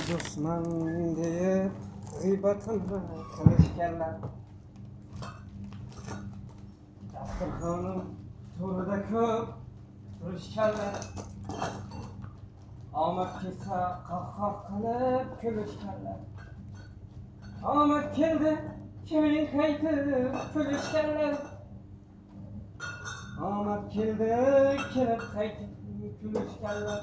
do'stman deb g'iybatimni qilishganlar. Dasturxonim to'rida ko'p turishganlar. Omad kelsa qah-qah qilib kulishganlar. Omad keldi, keyin qaytib kulishganlar. Omad keldi, kelib qaytib kulishganlar.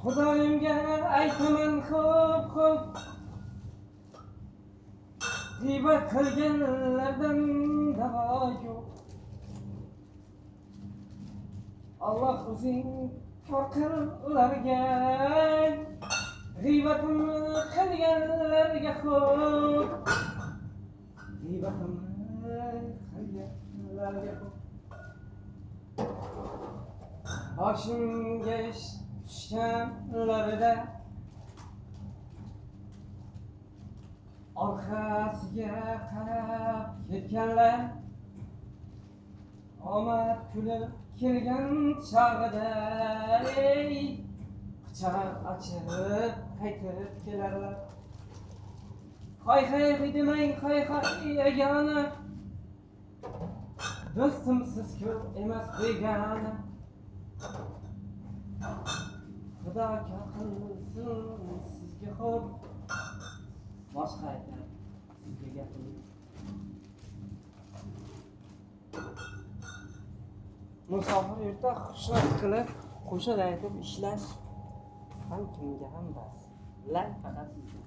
Xudoyimga aytaman ko'p g'iybat qilganlardan davo yo'q. Alloh o'zing kor qil ularga, g'iybatimni qilganlarga xo'p. G'iybatimni qilganlarga xo'p. Boshimga ish tushganlarida orqasiga qarab ketganlar. Omad kulib kelgan chog'ida quchoq ochib qaytib kelarlar. Hay demang, hay yagona, do'stimsiz ko'p emas begona. Xudo kor qilsin sizga xo'p. Boshqa aytadi sizga gapim. Musofir yurtda xushroq qilib qo'shiq aytib ishlash ham kimga ham bas. Lan faqat sizga.